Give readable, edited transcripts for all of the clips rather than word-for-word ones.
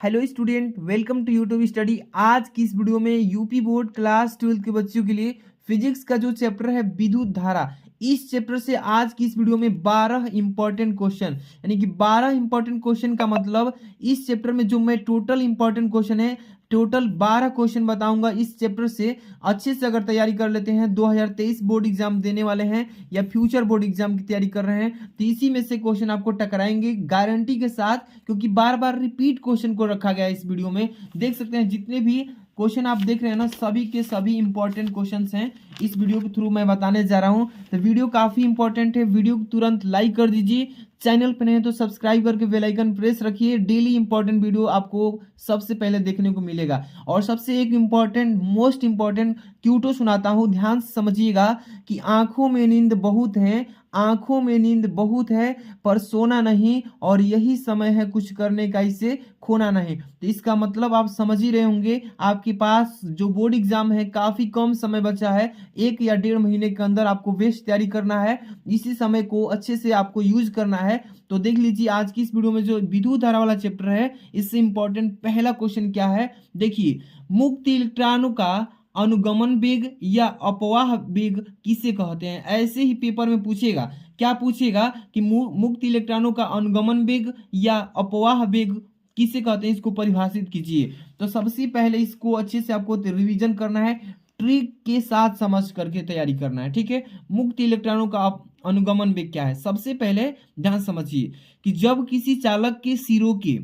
Hello student, welcome to YouTube study. आज की इस वीडियो में यूपी बोर्ड क्लास 12 के बच्चों के लिए फिजिक्स का जो चैप्टर है विद्युत धारा, इस चैप्टर से आज की इस वीडियो में 12 इंपॉर्टेंट क्वेश्चन, यानी कि 12 इंपॉर्टेंट क्वेश्चन का मतलब इस चैप्टर में जो मैं टोटल इंपॉर्टेंट क्वेश्चन है, टोटल 12 क्वेश्चन बताऊंगा इस चैप्टर से। अच्छे से अगर तैयारी कर लेते हैं, 2023 बोर्ड एग्जाम देने वाले हैं या फ्यूचर बोर्ड एग्जाम की तैयारी कर रहे हैं, तो इसी में से क्वेश्चन आपको टकराएंगे गारंटी के साथ, क्योंकि बार बार रिपीट क्वेश्चन को रखा गया है इस वीडियो में। देख सकते हैं जितने भी क्वेश्चन आप देख रहे हैं ना, सभी के सभी इंपॉर्टेंट क्वेश्चंस हैं इस वीडियो के थ्रू मैं बताने जा रहा हूं। तो वीडियो काफी इंपॉर्टेंट है, वीडियो को तुरंत लाइक कर दीजिए, चैनल पर नहीं तो सब्सक्राइब करके बेल आइकन प्रेस रखिए। डेली इंपॉर्टेंट वीडियो आपको सबसे पहले देखने को मिलेगा। और सबसे एक इंपॉर्टेंट, मोस्ट इंपॉर्टेंट क्यूटो सुनाता हूं, ध्यान से समझिएगा कि आंखों में नींद बहुत है, आंखों में नींद बहुत है पर सोना नहीं, और यही समय है कुछ करने का, इसे खोना नहीं। तो इसका मतलब आप समझ ही रहे होंगे, आपके पास जो बोर्ड एग्जाम है काफी कम समय बचा है, 1 या 1.5 महीने के अंदर आपको बेस्ट तैयारी करना है। इसी समय को अच्छे से आपको यूज करना है। तो देख लीजिए आज की इस वीडियो में जो विद्युत धारा वाला चैप्टर है, इससे इंपॉर्टेंट पहला क्वेश्चन क्या है, देखिए। मुक्त इलेक्ट्रॉनों का अनुगमन वेग या अपवाह वेग किसे कहते हैं? ऐसे ही पेपर में पूछेगा। क्या पूछेगा कि मुक्त इलेक्ट्रॉनों का अनुगमन वेग या अपवाह वेग किसे कहते हैं, इसको परिभाषित कीजिए। तो सबसे पहले इसको अच्छे से आपको रिवीजन करना है, ट्रिक के साथ समझ करके तैयारी करना है, ठीक है। मुक्त इलेक्ट्रॉनों का अनुगमन वेग क्या है? सबसे पहले ध्यान समझिए कि जब किसी चालक के सिरों के,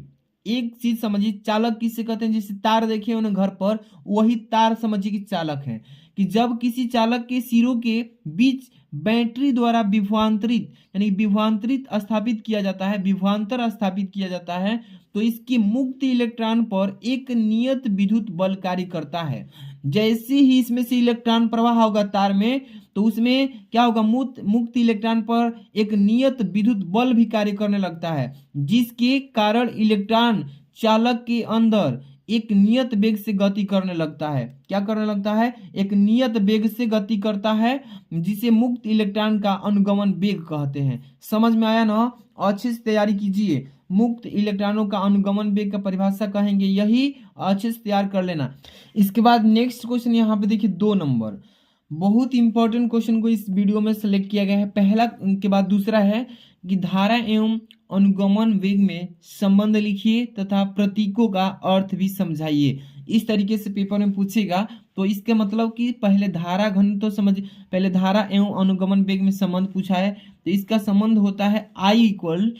एक चीज समझिए, चालक किसे कहते हैं? जैसे तार देखे हो ना घर पर, वही तार समझिए कि चालक है। कि जब किसी चालक के सिरों के बीच बैटरी द्वारा विभवांतरित, यानी विभवांतरित स्थापित किया जाता है, विभवांतर स्थापित किया जाता है, तो इसके मुक्त इलेक्ट्रॉन पर एक नियत विद्युत बल कार्य करता है। जैसे ही इसमें से इलेक्ट्रॉन प्रवाह होगा तार में, तो उसमें क्या होगा, मुक्त इलेक्ट्रॉन पर एक नियत विद्युत बल भी कार्य करने लगता है, जिसके कारण इलेक्ट्रॉन चालक के अंदर एक नियत वेग से गति करने लगता है। क्या करने लगता है? एक नियत वेग से गति करता है, जिसे मुक्त इलेक्ट्रॉन का अनुगमन वेग कहते हैं। समझ में आया ना? अच्छे से तैयारी कीजिए। मुक्त इलेक्ट्रॉनों का अनुगमन वेग का परिभाषा कहेंगे यही, अच्छे से तैयार कर लेना। इसके बाद नेक्स्ट क्वेश्चन यहाँ पे देखिए, 2 नंबर। बहुत इंपॉर्टेंट क्वेश्चन को इस वीडियो में सेलेक्ट किया गया है। पहला के बाद दूसरा है कि धारा एवं अनुगमन वेग में संबंध लिखिए तथा प्रतीकों का अर्थ भी समझाइए। इस तरीके से पेपर में पूछेगा। तो इसके मतलब कि पहले धारा घन तो समझ, पहले धारा एवं अनुगमन वेग में संबंध पूछा है, तो इसका संबंध होता है I =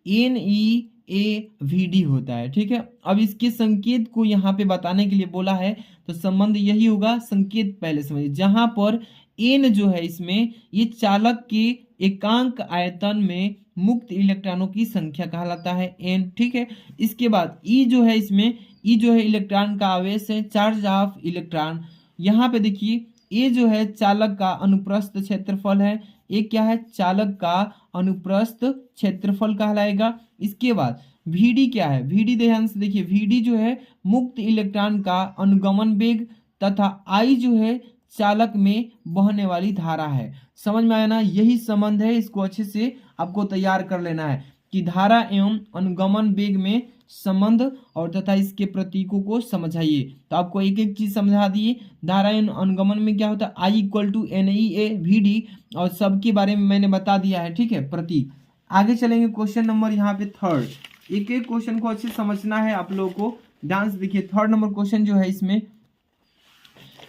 NE/AVD होता है, ठीक है। अब इसके संकेत को यहाँ पे बताने के लिए बोला है, तो संबंध यही होगा। संकेत पहले समझिए, जहां पर N जो है, इसमें ये चालक के एकांक आयतन में मुक्त इलेक्ट्रॉनों की संख्या कहलाता है, N, ठीक है। इसके बाद E जो है, इसमें E जो है इलेक्ट्रॉन का आवेश है, चार्ज ऑफ इलेक्ट्रॉन। यहाँ पे देखिए A जो है चालक का अनुप्रस्थ क्षेत्रफल है, ये क्या है? चालक का अनुप्रस्थ क्षेत्रफल कहलाएगा। इसके बाद Vd क्या है? Vd ध्यान से देखिए, Vd जो है मुक्त इलेक्ट्रॉन का अनुगमन वेग, तथा I जो है चालक में बहने वाली धारा है। समझ में आया ना? यही संबंध है, इसको अच्छे से आपको तैयार कर लेना है कि धारा एवं अनुगमन वेग में संबंध और तथा इसके प्रतीकों को समझाइए। तो आपको एक एक चीज समझा दिए। धारा एवं अनुगमन में क्या होता है? I = NE/AVD, और सबके बारे में मैंने बता दिया है, ठीक है, प्रतीक। आगे चलेंगे, क्वेश्चन नंबर यहाँ पे 3rd। एक एक क्वेश्चन को अच्छे समझना है आप लोगों को, ध्यान से देखिए। 3rd नंबर क्वेश्चन जो है, इसमें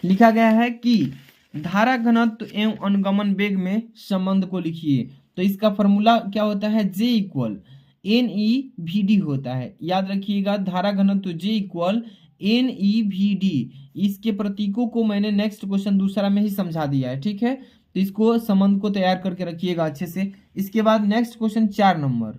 लिखा गया है कि धारा घनत्व एवं अनुगमन वेग में संबंध को लिखिए। तो इसका फॉर्मूला क्या होता है? J = NE/VD होता है। याद रखिएगा, धारा घनत्व J = NE/VD। इसके प्रतीकों को मैंने नेक्स्ट क्वेश्चन दूसरा में ही समझा दिया है, ठीक है। तो इसको संबंध को तैयार करके रखिएगा अच्छे से। इसके बाद नेक्स्ट क्वेश्चन 4 नंबर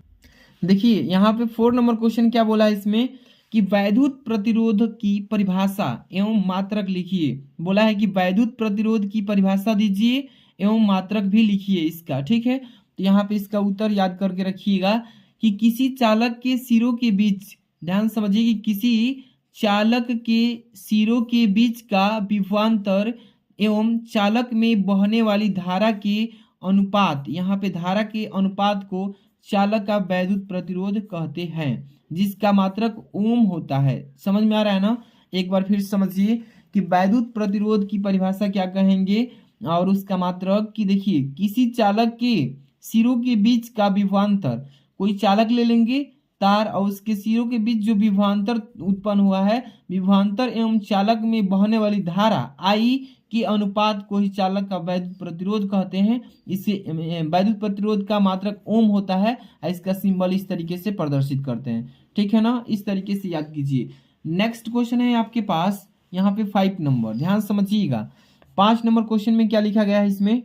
देखिए। यहाँ पे 4 नंबर क्वेश्चन क्या बोला है इसमें कि वैद्युत प्रतिरोध की परिभाषा एवं मात्रक लिखिए। बोला है कि वैद्युत प्रतिरोध की परिभाषा दीजिए एवं मात्रक भी लिखिए इसका, ठीक है। तो यहाँ पे इसका उत्तर याद करके रखिएगा कि किसी चालक के सिरों के बीच, ध्यान समझिए कि किसी चालक के सिरों के बीच का विभवांतर एवं चालक में बहने वाली धारा के अनुपात, यहाँ पे धारा के अनुपात को चालक का वैद्युत प्रतिरोध कहते हैं, जिसका मात्रक ओम होता है। समझ में आ रहा है ना? एक बार फिर समझिए कि वैद्युत प्रतिरोध की परिभाषा क्या कहेंगे और उसका मात्रक कि देखिए किसी चालक के सिरों के बीच का विभवांतर, कोई चालक ले लेंगे तार और उसके सिरों के बीच जो विभवांतर उत्पन्न हुआ है, विभवांतर एवं चालक में बहने वाली धारा आई के अनुपात को ही चालक का वैद्युत प्रतिरोध कहते हैं। इसे वैद्युत प्रतिरोध का मात्रक ओम होता है। इसका सिंबल इस तरीके से प्रदर्शित करते हैं, ठीक है ना? इस तरीके से याद कीजिए। नेक्स्ट क्वेश्चन है आपके पास यहाँ पे 5 नंबर, ध्यान समझिएगा। 5 नंबर क्वेश्चन में क्या लिखा गया है इसमें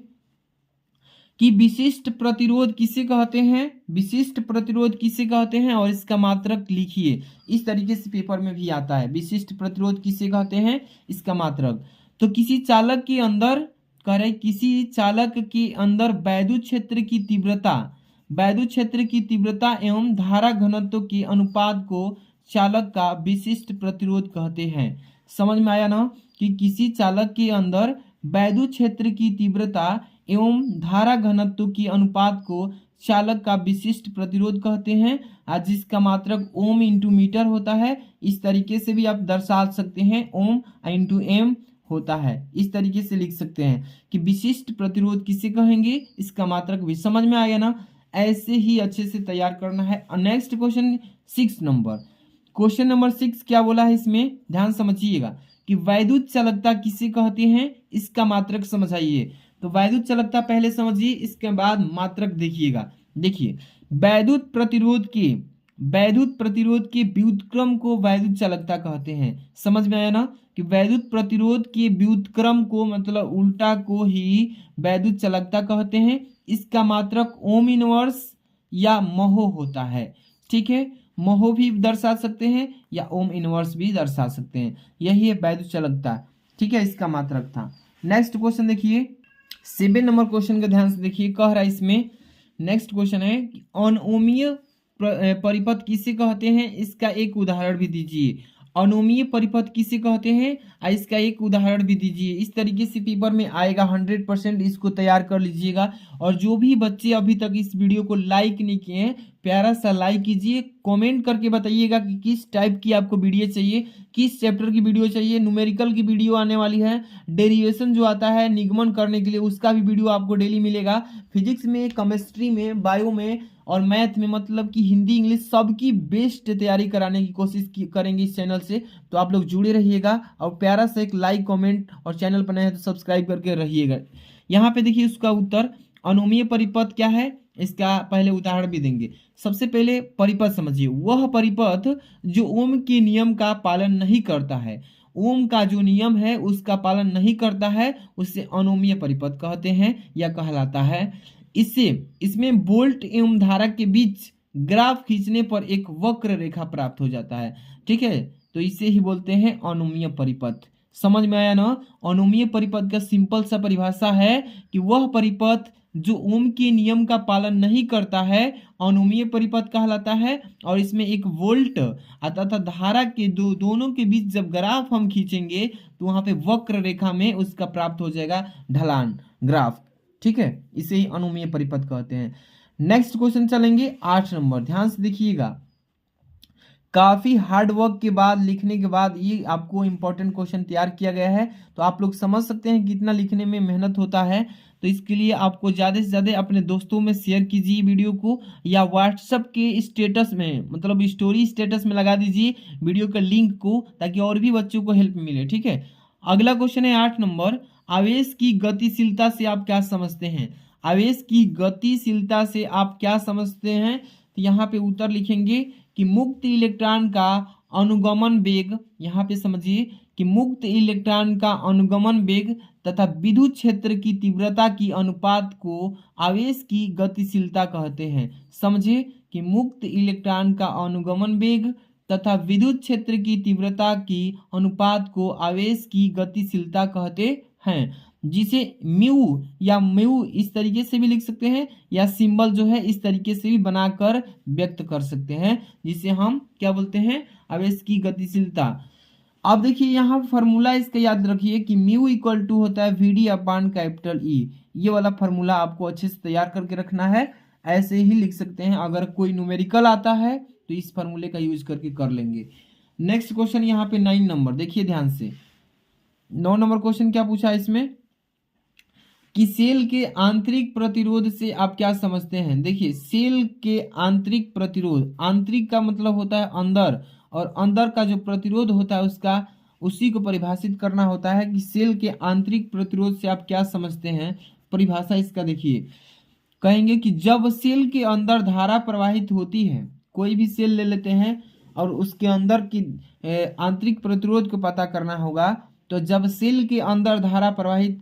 कि विशिष्ट प्रतिरोध किसे कहते हैं, विशिष्ट प्रतिरोध किसे कहते हैं और इसका मात्रक लिखिए। इस तरीके से पेपर में भी आता है, विशिष्ट प्रतिरोध किसे कहते हैं, इसका मात्रक। तो किसी चालक के अंदर करें, किसी चालक के अंदर वैद्युत क्षेत्र की तीव्रता, वैद्युत क्षेत्र की तीव्रता एवं धारा घनत्व के अनुपात को चालक का विशिष्ट प्रतिरोध कहते हैं। समझ में आया ना? कि किसी चालक के अंदर वैद्युत क्षेत्र की तीव्रता एवं धारा घनत्व की अनुपात को चालक का विशिष्ट प्रतिरोध कहते हैं, जिसका मात्रक ओम इंटू मीटर होता है। इस तरीके से भी आप दर्शा सकते हैं, ओम इंटू एम होता है। इस तरीके से लिख सकते हैं कि विशिष्ट प्रतिरोध किसे कहेंगे, इसका मात्रक भी। समझ में आ गया ना? ऐसे ही अच्छे से तैयार करना है। Next question 6 number, question number 6 क्या बोला है इसमें, ध्यान समझिएगा कि वैद्युत चालकता किसे कहते हैं, इसका मात्रक समझाइए। तो वैद्युत चालकता पहले समझिए, इसके बाद मात्रक देखिएगा। देखिए वैद्युत प्रतिरोध के व्युत्क्रम को वैद्युत चालकता कहते हैं। समझ में आया ना? कि वैद्युत प्रतिरोध के व्युत्क्रम को मतलब उल्टा को ही वैद्युत चालकता कहते हैं। इसका मात्रक ओम इनवर्स या महो होता है, ठीक है? महो भी दर्शा सकते हैं या ओम इनवर्स भी दर्शा सकते हैं। यही है वैद्युत चालकता, ठीक है? इसका मात्रक था। नेक्स्ट क्वेश्चन देखिए 7 नंबर क्वेश्चन का ध्यान से देखिए, कह रहा है इसमें, नेक्स्ट क्वेश्चन है अनोमीय परिपथ किसे कहते हैं, इसका एक उदाहरण भी दीजिए। अनोमीय परिपथ किसे कहते हैं, इसका एक उदाहरण भी दीजिए। इस तरीके से पेपर में आएगा, 100% इसको तैयार कर लीजिएगा। और जो भी बच्चे अभी तक इस वीडियो को लाइक नहीं किए हैं, प्यारा सा लाइक कीजिए, कमेंट करके बताइएगा कि किस टाइप की आपको वीडियो चाहिए, किस चैप्टर की वीडियो चाहिए। न्यूमेरिकल की वीडियो आने वाली है, डेरिवेशन जो आता है निगमन करने के लिए, उसका भी वीडियो आपको डेली मिलेगा। फिजिक्स में, केमिस्ट्री में, बायो में और मैथ में, मतलब कि हिंदी इंग्लिश सबकी बेस्ट तैयारी कराने की कोशिश करेंगे इस चैनल से। तो आप लोग जुड़े रहिएगा और प्यारा सा एक लाइक, कमेंट और चैनल पर नए हैं तो सब्सक्राइब करके रहिएगा। यहाँ पे देखिए उसका उत्तर अनोमीय परिपथ क्या है, इसका पहले उदाहरण भी देंगे। सबसे पहले परिपथ समझिए, वह परिपथ जो ओम के नियम का पालन नहीं करता है, ओम का जो नियम है उसका पालन नहीं करता है, उसे अनोमीय परिपथ कहते हैं या कहलाता है। इसमें वोल्ट एवं धारा के बीच ग्राफ खींचने पर एक वक्र रेखा प्राप्त हो जाता है, ठीक है? तो इसे ही बोलते हैं अनोमीय परिपथ। समझ में आया ना? अनोमीय परिपथ का सिंपल सा परिभाषा है कि वह परिपथ जो ओम के नियम का पालन नहीं करता है, अनोमीय परिपथ कहलाता है। और इसमें एक वोल्ट तथा धारा के दोनों के बीच जब ग्राफ हम खींचेंगे तो वहां पे वक्र रेखा में उसका प्राप्त हो जाएगा ढलान, ग्राफ, ठीक है? इसे ही अनोमीय परिपथ कहते हैं। नेक्स्ट क्वेश्चन चलेंगे 8 नंबर, ध्यान से देखिएगा। काफी हार्ड वर्क के बाद, लिखने के बाद ये आपको इंपॉर्टेंट क्वेश्चन तैयार किया गया है। तो आप लोग समझ सकते हैं कितना लिखने में मेहनत होता है। तो इसके लिए आपको ज़्यादा से ज़्यादा अपने दोस्तों में शेयर कीजिए वीडियो को, या व्हाट्सएप के स्टेटस में, मतलब स्टोरी स्टेटस में लगा दीजिए वीडियो का लिंक को, ताकि और भी बच्चों को हेल्प मिले, ठीक है? अगला क्वेश्चन है 8 नंबर, आवेश की गतिशीलता से आप क्या समझते हैं? आवेश की गतिशीलता से आप क्या समझते हैं? तो यहाँ पे उत्तर लिखेंगे कि मुक्त इलेक्ट्रॉन का अनुगमन वेग, यहाँ पे समझिए कि मुक्त इलेक्ट्रॉन का अनुगमन वेग तथा विद्युत क्षेत्र की तीव्रता की अनुपात को आवेश की गतिशीलता कहते हैं। समझिए कि मुक्त इलेक्ट्रॉन का अनुगमन वेग तथा विद्युत क्षेत्र की तीव्रता की अनुपात को आवेश की गतिशीलता कहते हैं, जिसे म्यू या म्यू इस तरीके से भी लिख सकते हैं, या सिंबल जो है इस तरीके से भी बनाकर व्यक्त कर सकते हैं, जिसे हम क्या बोलते हैं, आवेश की गतिशीलता। अब देखिए यहाँ फार्मूला इसका याद रखिए कि म्यू = होता है VD/कैपिटल E। ये वाला फार्मूला आपको अच्छे से तैयार करके रखना है। ऐसे ही लिख सकते हैं। अगर कोई न्यूमेरिकल आता है तो इस फॉर्मूले का यूज करके कर लेंगे। नेक्स्ट क्वेश्चन यहाँ पे 9 नंबर, देखिए ध्यान से। 9 नंबर क्वेश्चन क्या पूछा है इसमें कि सेल के आंतरिक प्रतिरोध से आप क्या समझते हैं। देखिए सेल के आंतरिक प्रतिरोध, आंतरिक का मतलब होता है अंदर, और अंदर का जो प्रतिरोध होता है उसका, उसी को परिभाषित करना होता है कि सेल के आंतरिक प्रतिरोध से आप क्या समझते हैं। परिभाषा इसका देखिए, कहेंगे कि जब सेल के अंदर धारा प्रवाहित होती है, कोई भी सेल ले लेते हैं और उसके अंदर की आंतरिक प्रतिरोध को पता करना होगा। तो जब सेल के अंदर धारा प्रवाहित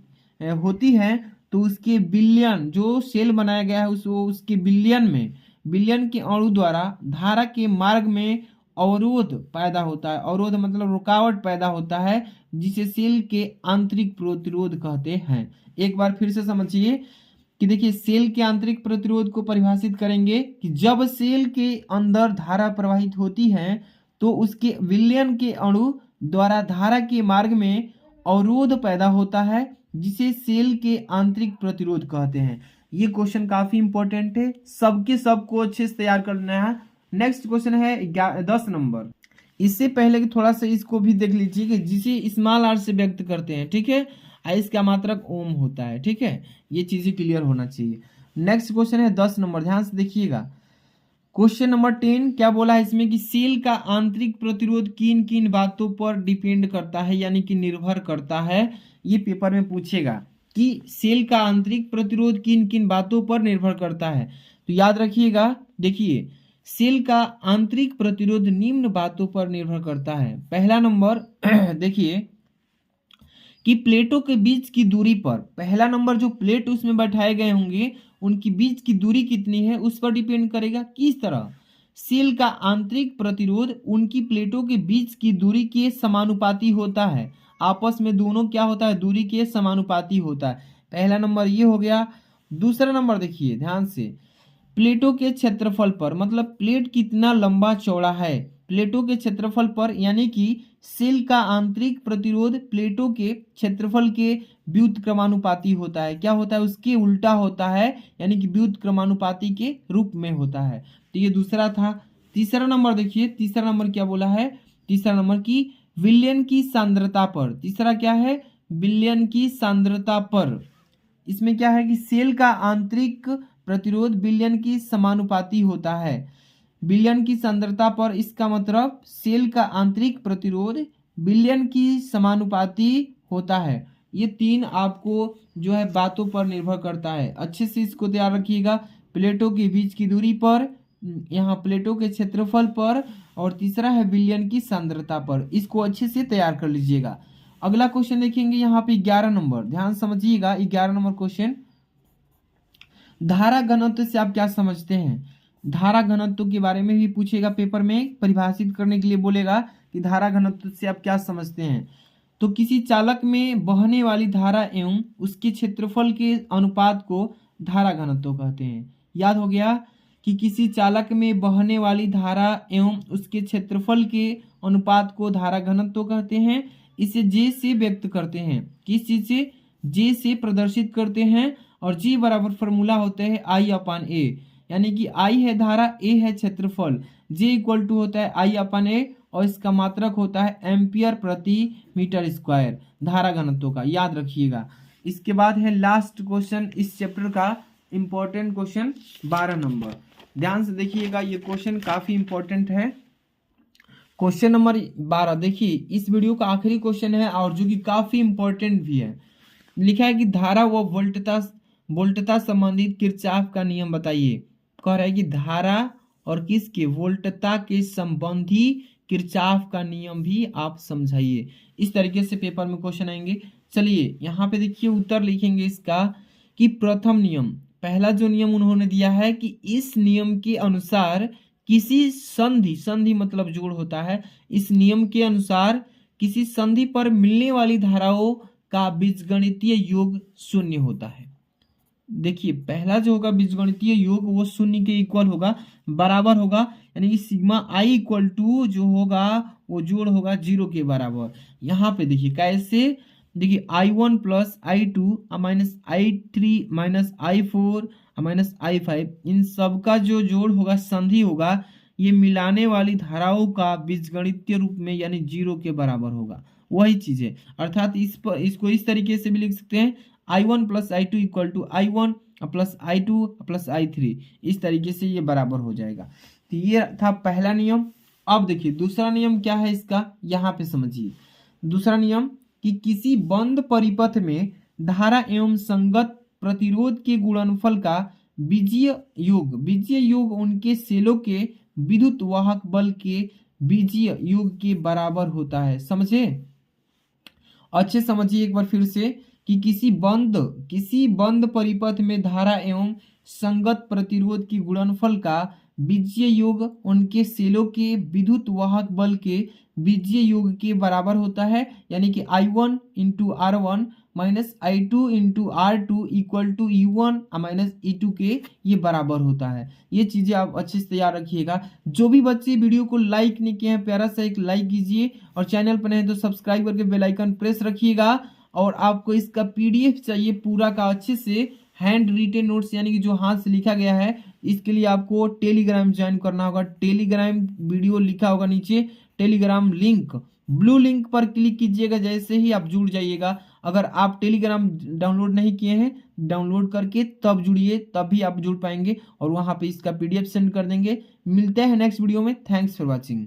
होती है तो उसके बिलियन, जो सेल बनाया गया है उसके बिलियन में, बिलियन के अणु द्वारा धारा के मार्ग में अवरोध पैदा होता है। अवरोध मतलब रुकावट पैदा होता है, जिसे सेल के आंतरिक प्रतिरोध कहते हैं। एक बार फिर से समझिए कि देखिए सेल के आंतरिक प्रतिरोध को परिभाषित करेंगे कि जब सेल के अंदर धारा प्रवाहित होती है तो उसके विलयन के अणु द्वारा धारा के मार्ग में अवरोध पैदा होता है, जिसे सेल के आंतरिक प्रतिरोध कहते हैं। ये क्वेश्चन काफी इंपॉर्टेंट है, सबको अच्छे से तैयार करना है। नेक्स्ट क्वेश्चन है 10 नंबर। इससे पहले कि थोड़ा सा इसको भी देख लीजिए कि जिसे स्मॉल आर से व्यक्त करते हैं, ठीक है, इसका मात्रक ओम होता है, ठीक है, ये चीजें क्लियर होना चाहिए। नेक्स्ट क्वेश्चन है 10 नंबर, ध्यान से देखिएगा। क्वेश्चन नंबर 10 क्या बोला है इसमें कि सेल का आंतरिक प्रतिरोध किन किन बातों पर डिपेंड करता है, यानी कि निर्भर करता है। ये पेपर में पूछेगा कि सेल का आंतरिक प्रतिरोध किन किन बातों पर निर्भर करता है। तो याद रखिएगा, देखिए सेल का आंतरिक प्रतिरोध निम्न बातों पर निर्भर करता है। पहला नंबर देखिए कि प्लेटों के बीच की दूरी पर, पहला नंबर जो प्लेट उसमें बैठाए गए होंगे उनकी बीच की दूरी कितनी है उस पर डिपेंड करेगा। किस तरह, सेल का आंतरिक प्रतिरोध उनकी प्लेटों के बीच की दूरी के समानुपाती होता है। आपस में दोनों क्या होता है, दूरी के समानुपाती होता है। पहला नंबर ये हो गया। दूसरा नंबर देखिए ध्यान से, प्लेटों के क्षेत्रफल पर, मतलब प्लेट कितना लंबा चौड़ा है, प्लेटों के क्षेत्रफल पर, यानी कि सेल का आंतरिक प्रतिरोध प्लेटों के क्षेत्रफल के व्युत्क्रमानुपाती होता है। क्या होता है, उसके उल्टा होता है, यानी कि व्युत्क्रमानुपाती के रूप में होता है। तो ये दूसरा था। तीसरा नंबर देखिए, तीसरा नंबर क्या बोला है, तीसरा नंबर की विलयन की सांद्रता पर। तीसरा क्या है, विलयन की सांद्रता पर। इसमें क्या है कि सेल का आंतरिक प्रतिरोध विलयन की समानुपाती होता है। विलयन की सांद्रता पर, इसका मतलब सेल का आंतरिक प्रतिरोध विलयन की समानुपाती होता है। ये तीन आपको जो है बातों पर निर्भर करता है। अच्छे से इसको तैयार रखिएगा। प्लेटों के बीच की दूरी पर, यहाँ प्लेटों के क्षेत्रफल पर, और तीसरा है विलयन की सांद्रता पर। इसको अच्छे से तैयार कर लीजिएगा। अगला क्वेश्चन देखेंगे यहाँ पे 11 नंबर, ध्यान समझिएगा। 11 नंबर क्वेश्चन, धारा घनत्व से आप क्या समझते हैं। धारा घनत्व के बारे में भी पूछेगा पेपर में, परिभाषित करने के लिए बोलेगा कि धारा घनत्व से आप क्या समझते हैं। तो किसी चालक में बहने वाली धारा एवं उसके क्षेत्रफल के अनुपात को धारा घनत्व कहते हैं। याद हो गया कि किसी चालक में बहने वाली धारा एवं उसके क्षेत्रफल के अनुपात को धारा घनत्व कहते हैं। इसे जे से व्यक्त करते हैं। किस चीज से, जे से प्रदर्शित करते हैं। और जी बराबर फॉर्मूला होते हैं आई अपान ए, यानी कि आई है धारा, ए है क्षेत्रफल, जे इक्वल टू होता है आई अपान ए, और इसका मात्रक होता है एम्पियर प्रति मीटर स्क्वायर धारा घनत्व का। याद रखिएगा। इसके बाद है लास्ट क्वेश्चन इस चैप्टर का, इंपॉर्टेंट क्वेश्चन 12 नंबर। ध्यान से देखिएगा, ये क्वेश्चन काफी इंपॉर्टेंट है। क्वेश्चन नंबर 12 देखिए, इस वीडियो का आखिरी क्वेश्चन है और जो कि काफी इंपॉर्टेंट भी है। लिखा है कि धारा व वोल्टता संबंधित किरचॉफ का नियम बताइए। कह रहा है कि धारा और किसके, वोल्टता के संबंधी किरचॉफ का नियम भी आप समझाइए। इस तरीके से पेपर में क्वेश्चन आएंगे। चलिए यहाँ पे देखिए उत्तर लिखेंगे इसका कि प्रथम नियम, पहला जो नियम उन्होंने दिया है कि इस नियम के अनुसार किसी संधि मतलब जोड़ होता है, इस नियम के अनुसार किसी संधि पर मिलने वाली धाराओं का बीजगणितीय योग शून्य होता है। देखिए पहला जो होगा बीजगणितीय योग वो शून्य के इक्वल होगा, बराबर होगा, यानी कि सिग्मा आई इक्वल टू जो होगा वो जोड़ होगा 0 के बराबर। यहाँ पे देखिए कैसे, देखिए I1 plus I2 minus I3 minus I4 minus I5, इन सब का जो जोड़ होगा, संधि होगा, ये मिलाने वाली धाराओं का बीजगणितीय रूप में यानी जीरो के बराबर होगा। वही चीज है, अर्थात इसको इस तरीके से भी लिख सकते हैं, I1 plus I2 equal to I1 plus I2 plus I3, इस तरीके से ये बराबर हो जाएगा। तो ये था पहला नियम। अब देखिए दूसरा नियम क्या है इसका, यहाँ पे समझिए। दूसरा नियम कि किसी बंद परिपथ में धारा एवं संगत प्रतिरोध के गुणनफल का बीजीय योग उनके सेलों के विद्युत वाहक बल के बीजीय योग के बराबर होता है। समझे, अच्छे समझिए एक बार फिर से कि किसी बंद परिपथ में धारा एवं संगत प्रतिरोध की गुणनफल का बीजीय योग उनके सेलों के विद्युत वाहक बल के बीजीय योग के बराबर होता है, यानी कि I1 into R1 minus I2 into R2 equal to U1 minus E2 के ये बराबर होता है। ये चीजें आप अच्छे से तैयार रखिएगा। जो भी बच्चे वीडियो को लाइक नहीं किए हैं, प्यारा सा एक लाइक कीजिए, और चैनल पर नहीं तो सब्सक्राइब करके बेल आइकन प्रेस रखिएगा। और आपको इसका PDF चाहिए पूरा का, अच्छे से हैंड रिटेन नोट्स यानी कि जो हाथ से लिखा गया है, इसके लिए आपको टेलीग्राम ज्वाइन करना होगा। टेलीग्राम वीडियो लिखा होगा नीचे, टेलीग्राम लिंक, ब्लू लिंक पर क्लिक कीजिएगा, जैसे ही आप जुड़ जाइएगा। अगर आप टेलीग्राम डाउनलोड नहीं किए हैं, डाउनलोड करके तब जुड़िए, तभी आप जुड़ पाएंगे, और वहां पे इसका PDF सेंड कर देंगे। मिलते हैं नेक्स्ट वीडियो में। Thanks for watching.